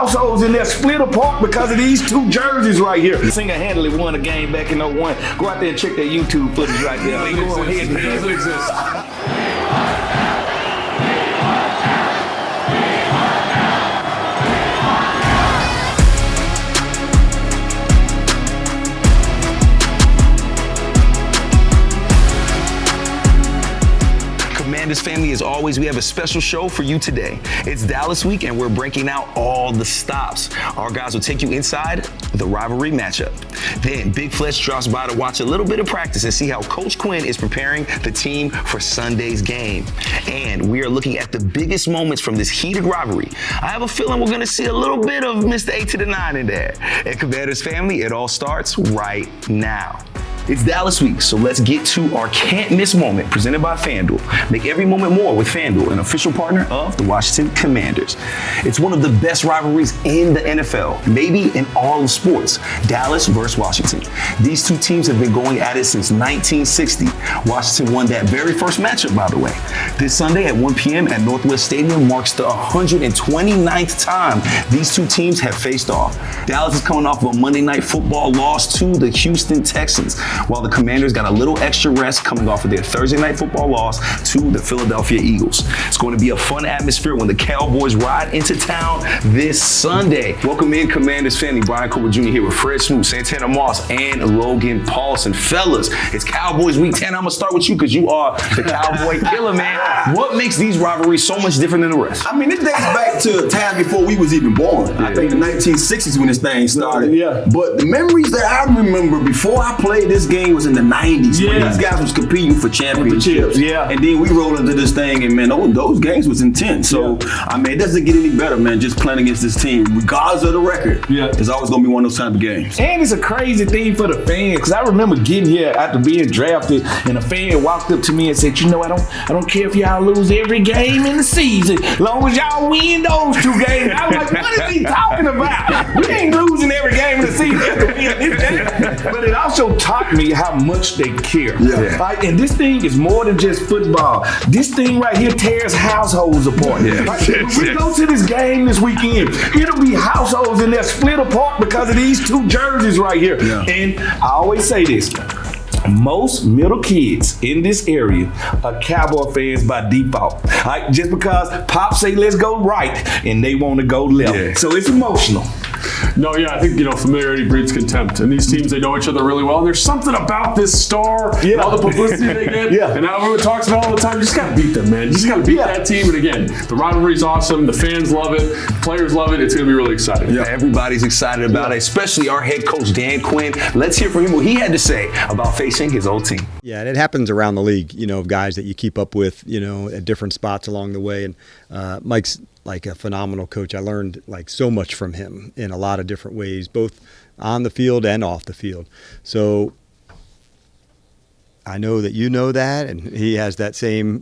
households in there split apart because of these two jerseys right here. Single-handedly won a game back in '01. Go out there and check that YouTube footage right there. It doesn't exist. Commanders family, as always, we have a special show for you today. It's Dallas week and we're breaking out all the stops. Our guys will take you inside the rivalry matchup. Then Big Fletch drops by to watch a little bit of practice and see how Coach Quinn is preparing the team for Sunday's game. And we are looking at the biggest moments from this heated rivalry. I have a feeling we're going to see a little bit of Mr. 8 to the 9 in there. And Commanders family, it all starts right now. It's Dallas week, so let's get to our can't miss moment presented by FanDuel. Make every moment more with FanDuel, an official partner of the Washington Commanders. It's one of the best rivalries in the NFL, maybe in all of sports. Dallas versus Washington. These two teams have been going at it since 1960. Washington won that very first matchup, by the way. This Sunday at 1 p.m. at Northwest Stadium marks the 129th time these two teams have faced off. Dallas is coming off of a Monday Night Football loss to the Houston Texans, while the Commanders got a little extra rest coming off of their Thursday Night Football loss to the Philadelphia Eagles. It's going to be a fun atmosphere when the Cowboys ride into town this Sunday. Welcome in, Commanders family. Brian Cooper Jr. here with Fred Smoot, Santana Moss, and Logan Paulson. Fellas, it's Cowboys Week 10. I'm going to start with you because you are the Cowboy killer, man. What makes these rivalries so much different than the rest? I mean, it dates back to a time before we was even born. Yeah. I think the 1960s when this thing started. Yeah. But the memories that I remember before I played this game was in the 90s when these guys was competing for championships. Yeah. And then we rolled into this thing and man, those games was intense. So, I mean, it doesn't get any better, man, just playing against this team, regardless of the record. Yeah. It's always going to be one of those type of games. And it's a crazy thing for the fans, because I remember getting here after being drafted and a fan walked up to me and said, I don't care if y'all lose every game in the season, as long as y'all win those two games. I was like, what is he talking about? We ain't losing every game in the season. But it also taught me how much they care. Yeah. Right? And this thing is more than just football. This thing right here tears households apart. Yeah. Right? When we go to this game this weekend, it'll be households in there split apart because of these two jerseys right here. Yeah. And I always say this. Most middle kids in this area are Cowboy fans by default. Right? Just because Pop say let's go right and they want to go left. Yeah. So it's emotional. No, yeah, I think, familiarity breeds contempt. And these teams, they know each other really well. And there's something about this star and all the publicity they get. And everyone talks about it all the time. You just got to beat them, man. You just got to beat that team. And again, the rivalry's awesome. The fans love it. The players love it. It's going to be really exciting. Yeah, everybody's excited about it, especially our head coach, Dan Quinn. Let's hear from him what he had to say about facing his old team. Yeah, and it happens around the league, of guys that you keep up with, at different spots along the way. And Mike's like a phenomenal coach. I learned so much from him in a lot of different ways, both on the field and off the field. So I know that you know that, and he has that same,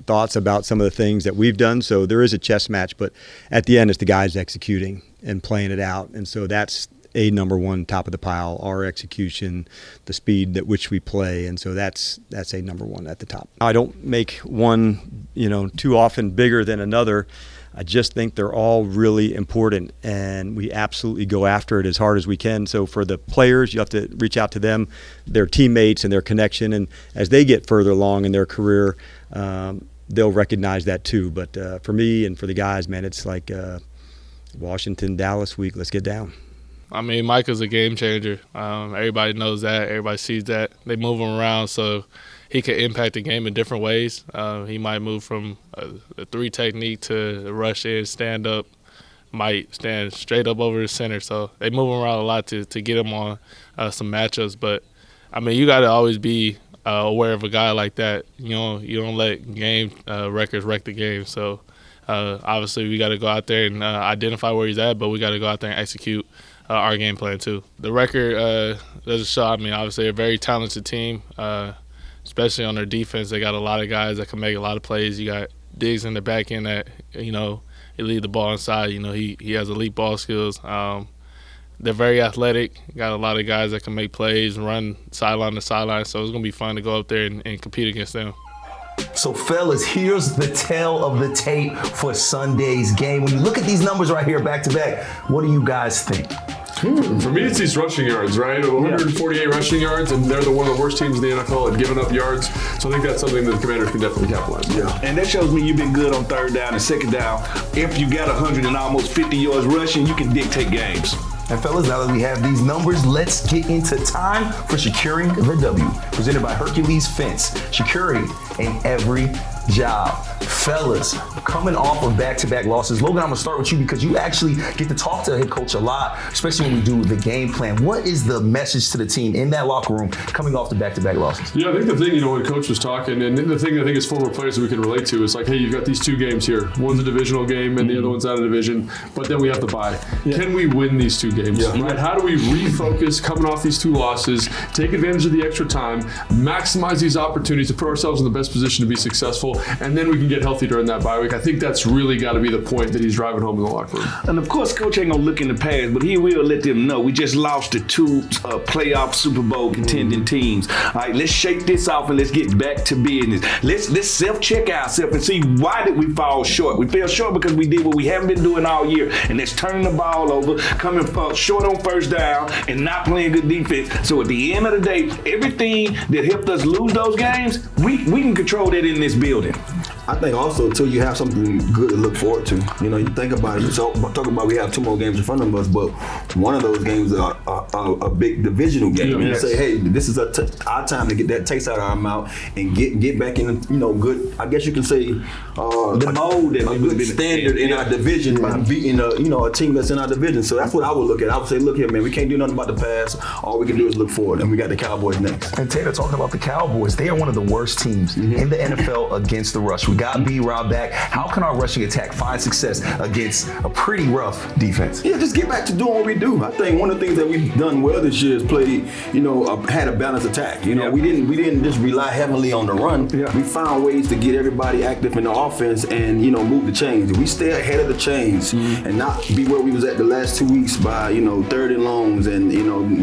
thoughts about some of the things that we've done. So there is a chess match, but at the end, it's the guys executing and playing it out. And so that's a number one, top of the pile, our execution, the speed at which we play. And so that's a number one at the top. I don't make one, too often bigger than another. I just think they're all really important, and we absolutely go after it as hard as we can. So for the players, you have to reach out to them, their teammates, and their connection. And as they get further along in their career, they'll recognize that too. But for me and for the guys, man, it's like Washington, Dallas week. Let's get down. I mean, Micah's a game changer. Everybody knows that. Everybody sees that. They move him around, so he can impact the game in different ways. He might move from a three technique to rush in, stand up, might stand straight up over the center. So they move him around a lot to get him on some matchups. But, I mean, you got to always be aware of a guy like that. You don't let game records wreck the game. So, obviously, we got to go out there and identify where he's at, but we got to go out there and execute our game plan too. The record doesn't show. I mean, obviously, a very talented team. Especially on their defense, they got a lot of guys that can make a lot of plays. You got Diggs in the back end that, he lead the ball inside. He has elite ball skills. They're very athletic. Got a lot of guys that can make plays, run sideline to sideline. So it's going to be fun to go up there and compete against them. So, fellas, here's the tale of the tape for Sunday's game. When you look at these numbers right here, back to back, what do you guys think? For me, it's these rushing yards, right? 148 rushing yards, and they're one of the worst teams in the NFL at giving up yards. So I think that's something that the Commanders can definitely capitalize on. Yeah, and that shows me you've been good on third down and second down. If you got 100 and almost 50 yards rushing, you can dictate games. And fellas, now that we have these numbers, let's get into time for securing the W. Presented by Hercules Fence. Security in every job. Fellas, coming off of back-to-back losses, Logan, I'm going to start with you because you actually get to talk to a head coach a lot, especially when we do the game plan. What is the message to the team in that locker room coming off the back-to-back losses? Yeah, I think the thing, when coach was talking, and the thing I think as former players that we can relate to is like, hey, you've got these two games here. One's a divisional game and the other one's out of division, but then we have to bye. Yeah. Can we win these two games? Yeah. Right? How do we refocus coming off these two losses, take advantage of the extra time, maximize these opportunities to put ourselves in the best position to be successful, and then we can get healthy during that bye week? I think that's really got to be the point that he's driving home in the locker room. And of course, coach ain't gonna look in the past, but he will let them know we just lost to two playoff Super Bowl contending teams. All right, let's shake this off and let's get back to business. Let's self-check ourselves and see why did we fall short. We fell short because we did what we haven't been doing all year, and that's turning the ball over, coming short on first down, and not playing good defense. So at the end of the day, everything that helped us lose those games, we can control that in this building. I think also, too, you have something good to look forward to. You think about it. So, talk about we have two more games in front of us, but one of those games are a big divisional game. Yeah, yes. Say, hey, this is our time to get that taste out of our mouth and get back in, good. I guess you can say the mold that a good standard in our division by beating a team that's in our division. So that's what I would look at. I would say, look here, man, we can't do nothing about the past. All we can do is look forward, and we got the Cowboys next. And Taylor, talking about the Cowboys, they are one of the worst teams in the NFL against the rush. We got B-Rob back. How can our rushing attack find success against a pretty rough defense? Yeah, just get back to doing what we do. I think one of the things that we've done well this year is played, had a balanced attack. We didn't just rely heavily on the run. Yeah. We found ways to get everybody active in the offense and, move the chains. If we stay ahead of the chains and not be where we was at the last 2 weeks by, third and longs and,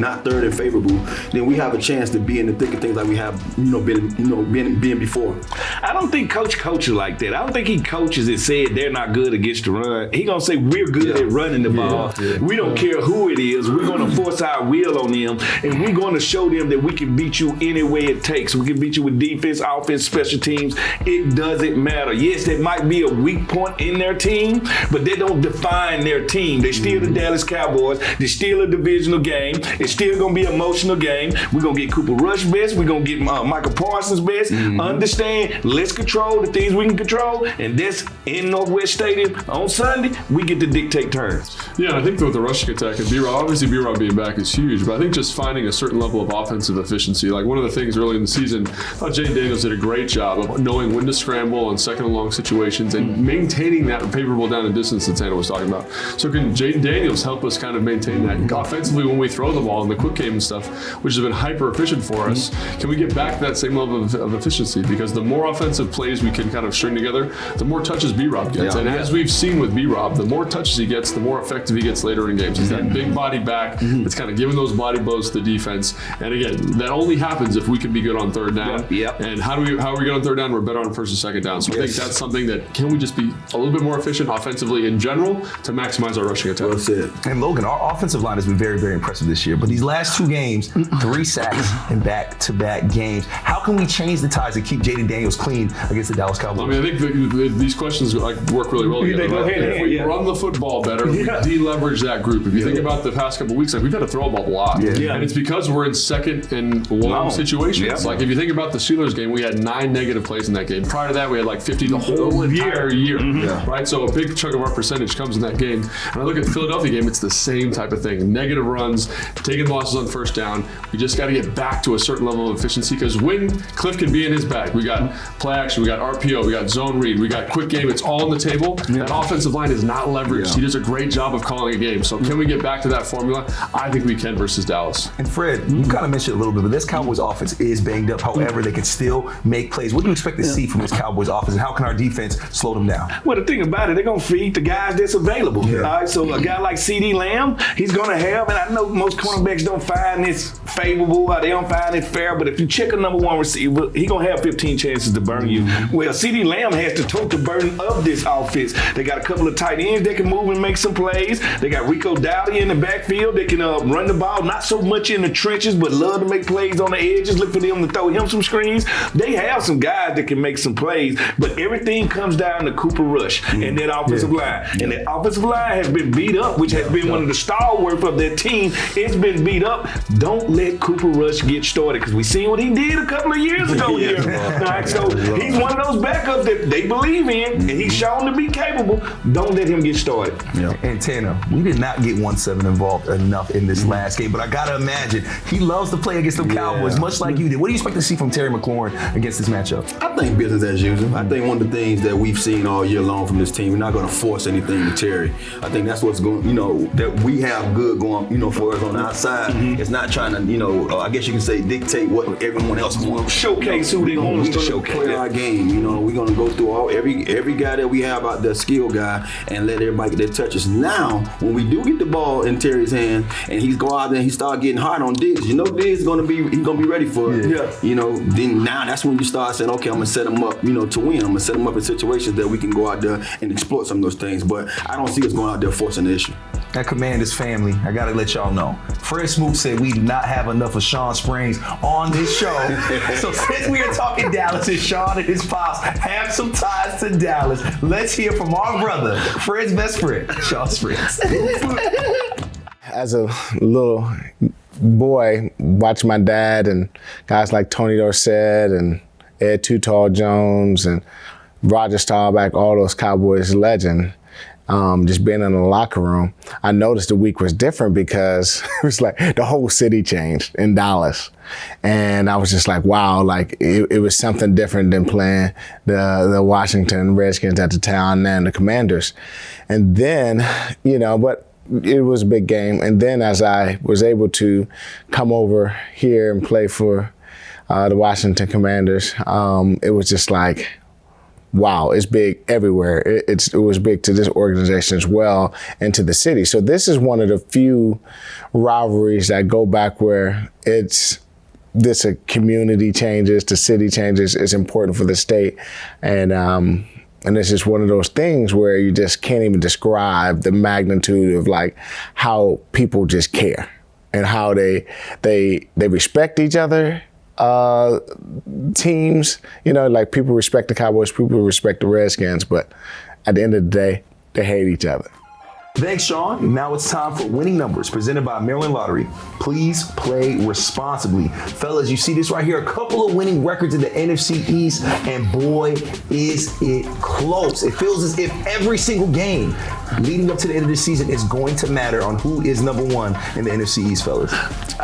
not third and favorable, then we have a chance to be in the thick of things like we have, been before. I don't think coach coaches like that. I don't think he coaches and said they're not good against the run. He gonna say we're good at running the ball. Yeah. We don't care who it is. We're gonna force our will on them, and we're gonna show them that we can beat you any way it takes. We can beat you with defense, offense, special teams. It doesn't matter. Yes, there might be a weak point in their team, but they don't define their team. They're still the Dallas Cowboys. They're still a divisional game. It's still gonna be an emotional game. We're gonna get Cooper Rush best. We're gonna get Michael Parsons best. Understand? Let's control the things we can control, and this in Northwest Stadium on Sunday, we get to dictate terms. Yeah, I think with the rushing attack and B-Rob, obviously B-Rob being back is huge, but I think just finding a certain level of offensive efficiency. Like one of the things early in the season, I thought Jaden Daniels did a great job of knowing when to scramble on second and long situations and maintaining that favorable down and distance that Santa was talking about. So can Jaden Daniels help us kind of maintain that offensively when we throw the ball in the quick game and stuff, which has been hyper efficient for us? Can we get back to that same level of efficiency? Because the more offensive plays we can kind of string together, the more touches B-Rob gets. And as we've seen with B-Rob, the more touches he gets, the more effective he gets later in games. He's that big body back that's kind of giving those body blows to the defense. And again, that only happens if we can be good on third down. And how are we good on third down? We're better on first and second down. So I think that's something that, can we just be a little bit more efficient offensively in general to maximize our rushing attack? That's it. And Logan, our offensive line has been very, very impressive this year. But these last two games, 3 sacks in back-to-back games. How can we change the ties and keep Jaden Daniels clean against the Dallas Cowboys? I mean, I think these questions work really well together. If we run the football better, we deleverage that group. If you think about the past couple of weeks, we've had to throw the ball a lot. And it's because we're in second and long situations. Like if you think about the Steelers game, we had 9 negative plays in that game. Prior to that, we had like 50 the whole entire year. Right? So a big chunk of our percentage comes in that game. And I look at the Philadelphia game, it's the same type of thing. Negative runs, taking losses on first down. We just got to get back to a certain level of efficiency because when Cliff can be in his bag, we got play action, we got RPO, go. We got zone read. We got quick game. It's all on the table. That offensive line is not leveraged. He does a great job of calling a game. So can we get back to that formula? I think we can versus Dallas. And Fred, you kind of mentioned it a little bit, but this Cowboys offense is banged up. However, they can still make plays. What do you expect to see from this Cowboys offense, and how can our defense slow them down? Well, the thing about it, they're going to feed the guys that's available. All right, so a guy like CeeDee Lamb, he's going to have, and I know most cornerbacks don't find this favorable, or they don't find it fair, but if you check a number one receiver, he's going to have 15 chances to burn you. Well, CeeDee Lamb has to tote the burden of this offense. They got a couple of tight ends that can move and make some plays. They got Rico Dowdy in the backfield. They can run the ball, not so much in the trenches, but love to make plays on the edges. Look for them to throw him some screens. They have some guys that can make some plays, but everything comes down to Cooper Rush and that offensive line. And that offensive line has been beat up, which has been one of the stalwarts of their team. It's been beat up. Don't let Cooper Rush get started, because we seen what he did a couple of years ago here. All right, so he's one of those backups that they believe in, and he's shown to be capable. Don't let him get started. And Tanner, we did not get 1-7 involved enough in this last game, but I gotta imagine he loves to play against the Cowboys, much like you did. What do you expect to see from Terry McLaurin against this matchup? I think business as usual. I think one of the things that we've seen all year long from this team, we're not going to force anything to Terry. I think that's what's going, that we have good going, for us on the outside. It's not trying to, I guess you can say dictate what everyone else wants. Showcase who they want us to showcase. Play our game. We're going to go through every guy that we have out there, skill guy, and let everybody get their touches. Now, when we do get the ball in Terry's hand, and he's go out there and he start getting hard on Diggs, Diggs is going to be ready for it. Then now that's when you start saying, okay, I'm going to set him up, to win. I'm going to set him up in situations that we can go out there and exploit some of those things. But I don't see us going out there forcing the issue. That Commanders family, I gotta let y'all know. Fred Smoot said we do not have enough of Shawn Springs on this show. So since we are talking Dallas and Shawn and his pops have some ties to Dallas, let's hear from our brother, Fred's best friend, Shawn Springs. As a little boy, watching my dad and guys like Tony Dorsett and Ed Too Tall Jones and Roger Staubach, all those Cowboys legends, just being in the locker room, I noticed the week was different because it was like the whole city changed in Dallas. And I was just like, wow, like it was something different than playing the Washington Redskins at the time and the Commanders. And then, but it was a big game. And then as I was able to come over here and play for the Washington Commanders, it was just like, wow, it's big everywhere. It was big to this organization as well and to the city. So this is one of the few rivalries that go back where this community changes, the city changes, is important for the state. And this is one of those things where you just can't even describe the magnitude of like how people just care and how they respect each other. Teams, like people respect the Cowboys, people respect the Redskins, but at the end of the day, they hate each other. Thanks, Shawn. Now it's time for Winning Numbers, presented by Maryland Lottery. Please play responsibly. Fellas, you see this right here, a couple of winning records in the NFC East, and boy, is it close. It feels as if every single game leading up to the end of the season is going to matter on who is number one in the NFC East, fellas.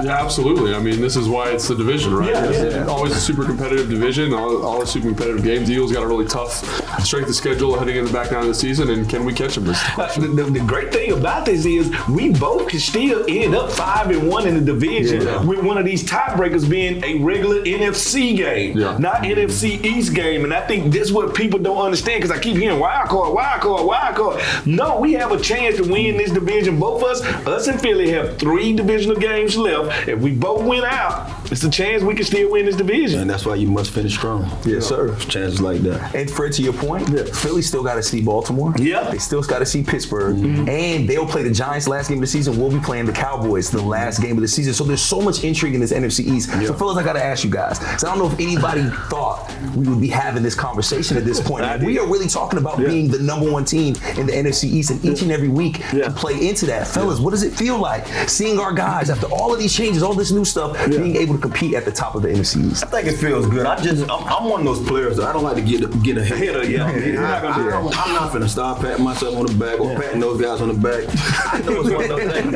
Yeah, absolutely. I mean, this is why it's the division, right? It's always a super competitive division, all the super competitive games. The Eagles got a really tough strength of schedule heading in the back nine of the season, and can we catch them? The great thing about this is we both can still end up 5-1 in the division with one of these tiebreakers being a regular NFC game, not NFC East game. And I think that's what people don't understand, because I keep hearing wild card. No, we have a chance to win this division. Both us and Philly have 3 divisional games left. If we both win out, it's a chance we can still win this division. And that's why you must finish strong. Yes, sir. Chances like that. And Fred, to your point, Philly still got to see Baltimore. Yeah. They still got to see Pittsburgh. And they'll play the Giants last game of the season. We'll be playing the Cowboys the last game of the season. So there's so much intrigue in this NFC East. So fellas, I got to ask you guys, because I don't know if anybody thought we would be having this conversation at this point. We are really talking about being the number one team in the NFC East, and each and every week to play into that. Fellas, what does it feel like seeing our guys, after all of these changes, all this new stuff, being able to compete at the top of the NFC East? I think it feels good. I'm one of those players that I don't like to get ahead of you. I'm not finna start patting myself on the back or patting those guys on the back. I know it's one of those things.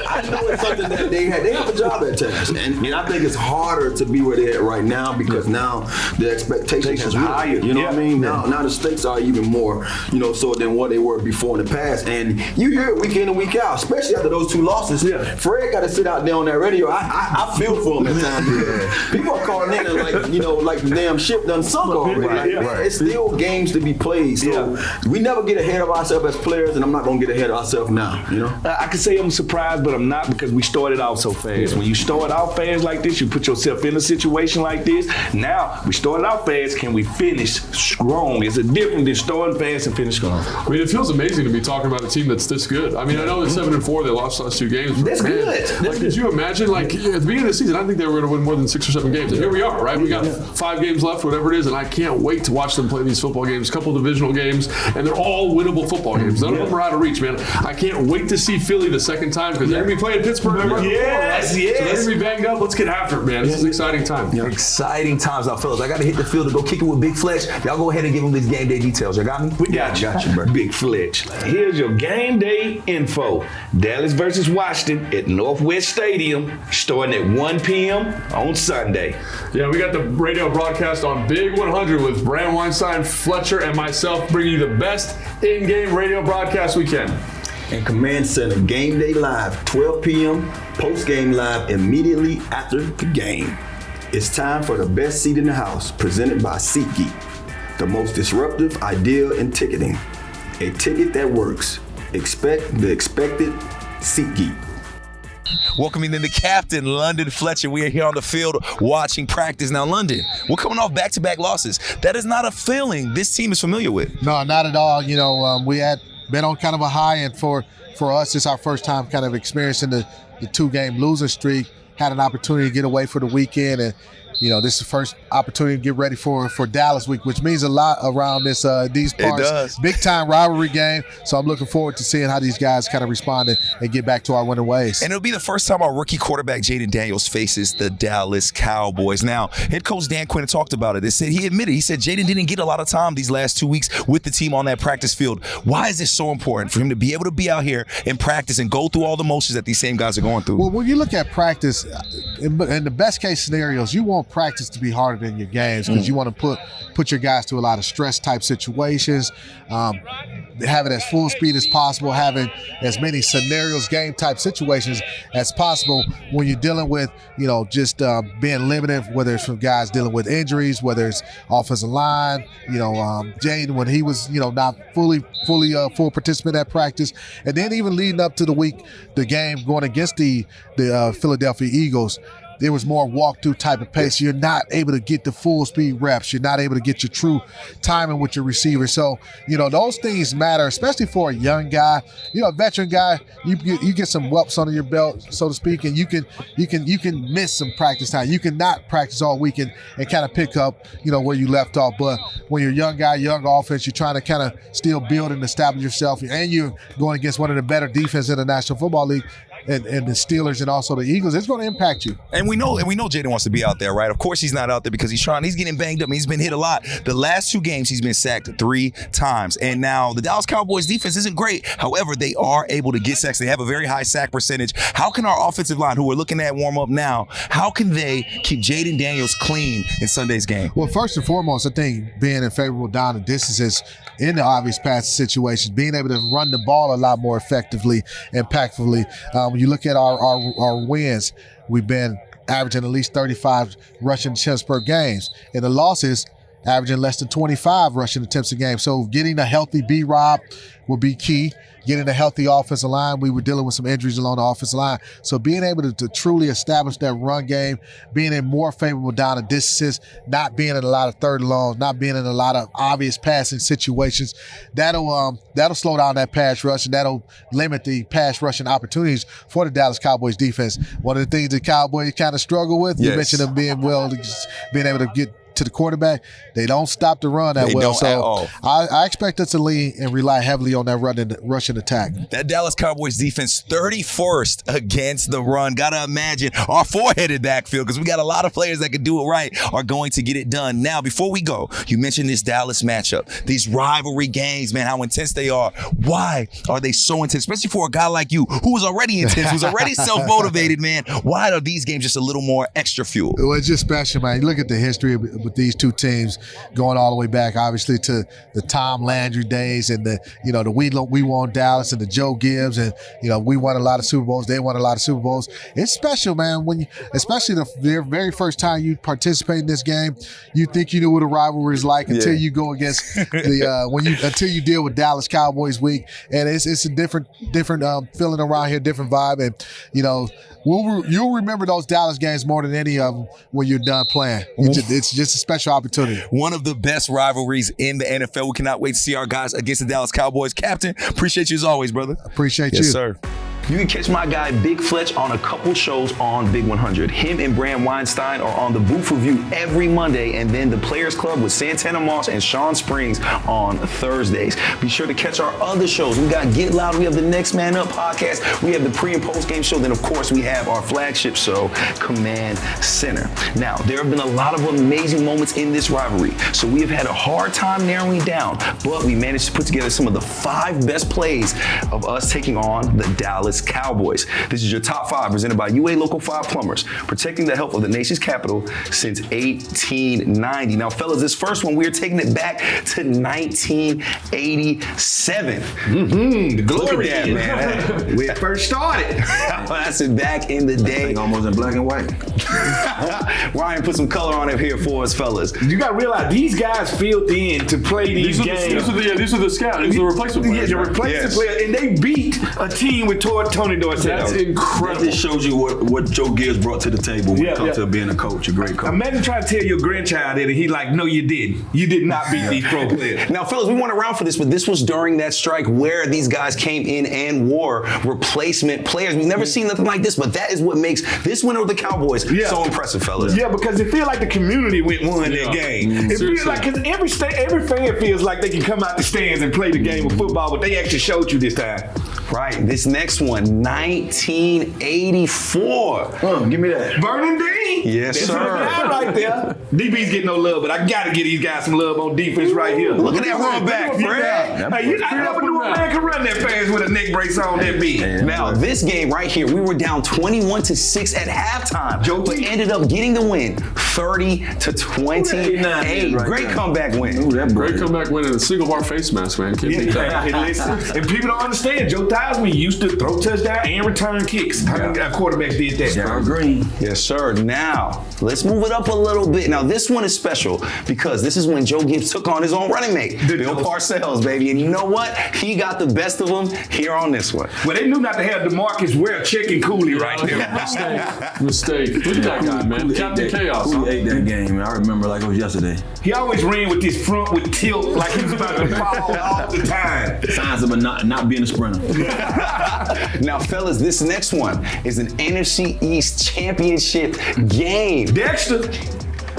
I know it's something that they have a job at times, and I think it's harder to be where they're at right now because now the expectations is higher. You know what I mean? Now the stakes are even more, so than what they were before in the past. And you hear it week in and week out, especially after those 2 losses. Yeah. Fred got to sit out there on that radio. I feel for him at times. People are calling in and like the damn ship done sunk already. It's still games to be played. So we never get ahead of ourselves as players, and I'm not gonna get ahead of ourselves now. I can say I'm surprised, but I'm not because we started out so fast. When you start out fast like this, you put yourself in a situation like this. Now we started out fast. Can we finish strong? It's a difference than starting fast and finish strong. I mean, it feels amazing to be talking about a team that's this good. I mean, I know they're 7-4. They lost the last 2 games. That's good. Could you imagine? Like at the beginning of the season, I think they were going to win more than 6 or 7 games. And here we are, right? We got 5 games left, whatever it is, and I can't wait to watch them play these football games. A couple divisional games, and they're all winnable football games. None of them are out of reach, man. I can't wait to see Philly the second time because they're going to be playing Pittsburgh. Yes. So they're going to be banged up. Let's get after it, man. This is an exciting time. Exciting times now, fellas. I got to hit the field to go kick it with Big Fletch. Y'all go ahead and give them these game day details. You got me? We got you, bro. Big Fletch. Here's your game day info. Dallas versus Washington at Northwest Stadium, starting at 1 p.m. on Sunday. Yeah, we got the radio broadcast on Big 100 with Brand Weinstein, Fletcher, and myself bringing you the best in-game radio broadcast we can. And Command Center, Game Day Live, 12 p.m., post-game live immediately after the game. It's time for the best seat in the house, presented by SeatGeek, the most disruptive idea in ticketing. A ticket that works. Expect the expected SeatGeek. Welcoming in the captain, London Fletcher. We are here on the field watching practice. Now, London, we're coming off back-to-back losses. That is not a feeling this team is familiar with. No, not at all. We had been on kind of a high, and for us, it's our first time kind of experiencing the 2-game losing streak. Had an opportunity to get away for the weekend, and this is the first opportunity to get ready for Dallas week, which means a lot around these parts. It does. Big time rivalry game. So I'm looking forward to seeing how these guys kind of respond and get back to our winning ways. And it'll be the first time our rookie quarterback Jaden Daniels faces the Dallas Cowboys. Now, head coach Dan Quinn talked about it. He admitted Jaden didn't get a lot of time these last 2 weeks with the team on that practice field. Why is it so important for him to be able to be out here and practice and go through all the motions that these same guys are going through? Well, when you look at practice, in the best case scenarios, you want practice to be harder than your games because you want to put your guys to a lot of stress type situations, have it as full speed as possible, having as many scenarios, game type situations as possible when you're dealing with, just being limited, whether it's from guys dealing with injuries, whether it's offensive line, Jaden when he was, not full participant at practice, and then even leading up to the game going against the Philadelphia Eagles. There was more walkthrough type of pace. You're not able to get the full speed reps. You're not able to get your true timing with your receiver. So, those things matter, especially for a young guy. A veteran guy, you get some whelps under your belt, so to speak, and you can miss some practice time. You can not practice all weekend and kind of pick up, where you left off. But when you're a young guy, young offense, you're trying to kind of still build and establish yourself, and you're going against one of the better defenses in the National Football League. And the Steelers and also the Eagles, it's going to impact you. And we know Jaden wants to be out there, right? Of course he's not out there because he's getting banged up. He's been hit a lot. The last 2 games he's been sacked 3 times. And now the Dallas Cowboys defense isn't great. However, they are able to get sacks. They have a very high sack percentage. How can our offensive line, who we're looking at warm up now, how can they keep Jaden Daniels clean in Sunday's game? Well, first and foremost, I think being in favorable down and distances in the obvious passing situations, being able to run the ball a lot more effectively, impactfully. When you look at our wins, we've been averaging at least 35 rushing attempts per games. In the losses, averaging less than 25 rushing attempts a game. So getting a healthy B-Rob will be key. Getting a healthy offensive line. We were dealing with some injuries along the offensive line. So being able to truly establish that run game, being in more favorable down and distances, not being in a lot of third and longs, not being in a lot of obvious passing situations, that'll slow down that pass rush, and that'll limit the pass rushing opportunities for the Dallas Cowboys defense. One of the things the Cowboys kind of struggle with, you mentioned them being able to get to the quarterback, they don't stop the run that They well. don't So at all. I expect us to lean and rely heavily on that rushing attack. That Dallas Cowboys defense 31st against the run. Gotta imagine our four-headed backfield, because we got a lot of players that can do it right, are going to get it done. Now, before we go, you mentioned this Dallas matchup, these rivalry games, man, how intense they are. Why are they so intense, especially for a guy like you who was already intense, who's already self-motivated, man? Why are these games just a little more extra fuel? Well, it's just special, man. You look at the history with these two teams going all the way back, obviously, to the Tom Landry days and the we won Dallas and the Joe Gibbs, and we won a lot of Super Bowls. They won a lot of Super Bowls. It's special, man. When especially the very first time you participate in this game, you think you know what a rivalry is like until you go against until you deal with Dallas Cowboys week, and it's a different feeling around here, different vibe, and you'll remember those Dallas games more than any of them when you're done playing. It's just a special opportunity. One of the best rivalries in the NFL. We cannot wait to see our guys against the Dallas Cowboys. Captain, appreciate you as always, brother. Appreciate you. Yes, sir. You can catch my guy Big Fletch on a couple shows on Big 100. Him and Bram Weinstein are on the Booth Review every Monday, and then the Players Club with Santana Moss and Shawn Springs on Thursdays. Be sure to catch our other shows. We got Get Loud, we have the Next Man Up podcast, we have the pre and post game show, then of course we have our flagship show, Command Center. Now, there have been a lot of amazing moments in this rivalry, so we have had a hard time narrowing it down, but we managed to put together some of the 5 best plays of us taking on the Dallas Cowboys. This is your top 5 presented by UA Local 5 Plumbers, protecting the health of the nation's capital since 1890. Now, fellas, this first one, we're taking it back to 1987. The glory days, man. We first started. That's it, back in the day. Almost in black and white. Ryan, put some color on it here for us, fellas. You got to realize these guys filled in to play these games. These are the scouts. These are the replacement players. Yeah, the replacement players, and they beat a team with Tony Dorsett. That's incredible. That just shows you what Joe Gibbs brought to the table when it comes to being a coach, a great coach. Imagine trying to tell your grandchild that, and he's like, no, you didn't. You did not beat these pro players. Now, fellas, we weren't around for this, but this was during that strike where these guys came in and wore replacement players. We've never seen nothing like this, but that is what makes this win over the Cowboys so impressive, fellas. Yeah, because it feels like the community won that game. It feels like, because every fan feels like they can come out the stands and play the game of football, but they actually showed you this time. Right. This next one, 1984. Give me that. Vernon Dean. Yes, That's sir. the guy right there. DB's getting no love, but I got to give these guys some love on defense right here. Look at that run back, Fred. Hey, I never knew a man could run that fast with a neck brace on that big. Now, this game right here, we were down 21-6 at halftime, but ended up getting the win, 30-28. Great comeback win. Great comeback win and a single bar face mask, man. Can't beat that. And people don't understand, Joe Theismann used to throw touchdowns and return kicks. Quarterbacks did that. Darryl Green. Yes, sir. Now, let's move it up a little bit. Now, this one is special because this is when Joe Gibbs took on his own running mate, Bill Parcells, baby. And you know what? He got the best of them here on this one. Well, they knew not to have DeMarcus Ware checking Cooley right there. Mistake. Look at that guy, man. Captain Chaos. Who ate that game? I remember like it was yesterday. He always ran with his front with tilt like he was about to fall all the time. Signs of him not being a sprinter. Now, fellas, this next one is an NFC East championship game. Dexter.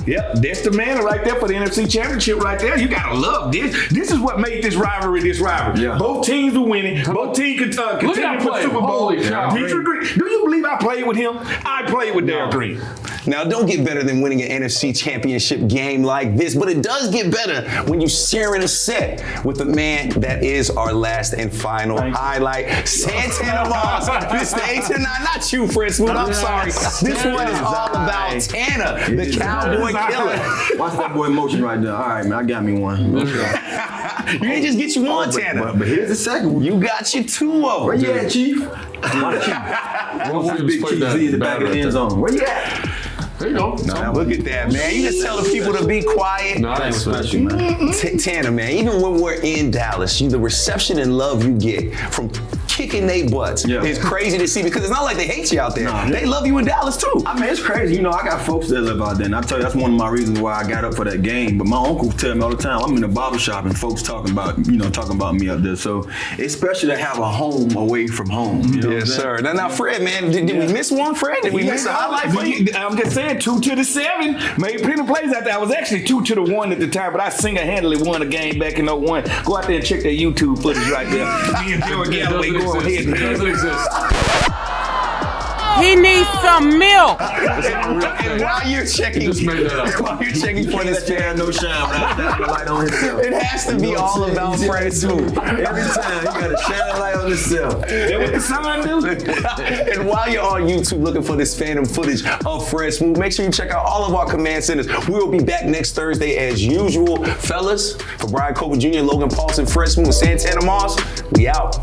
Yep, Dexter Manning right there for the NFC Championship right there. You gotta love this. This is what made this rivalry. Yeah. Both teams were winning. Both teams could continue for Super Bowl. Do you believe I played with him? I played with Darryl Green. Now, don't get better than winning an NFC Championship game like this, but it does get better when you share in a set with the man that is our last and final highlight, Santana Moss. This day tonight, not you, Fred Smoot. I'm sorry. This one is all about Tana, the Cowboy killer. Watch that boy in motion right there. All right, man, I got me one. You didn't just get you one, Tana. But here's the second one. You got you 2 of them. Where you at, Chief? One big Chief Z in the back of the end zone. Where you at? There you go. Now look at that, man. You just telling people to be quiet. Nice. Tana, man, even when we're in Dallas, the reception and love you get from kicking their butts. It's crazy to see because it's not like they hate you out there. They love you in Dallas too. I mean, it's crazy. You know, I got folks that live out there, and I tell you, that's one of my reasons why I got up for that game. But my uncle tell me all the time, I'm in the barbershop and folks talking about me up there. So it's special to have a home away from home. You know yes, sir. Now, Fred, man, did we miss one, Fred? Did we miss a highlight for you? I'm just saying, 2-7. Made plenty of plays out there. I was actually 2-1 at the time, but I single-handedly won a game back in 01. Go out there and check that YouTube footage right there. Me and Joey Galloway going ahead. It doesn't exist. He needs some milk. And while you're checking, for this fan, no shine without shining a light on himself. It has to be all about Fred Smoot. Every time you gotta shine a light on himself. That's what the sun do. And while you're on YouTube looking for this phantom footage of Fred Smoot, make sure you check out all of our command centers. We will be back next Thursday as usual. Fellas, for Brian Cover Jr., Logan Paulson, Fred Smoot, and Santana Moss, we out.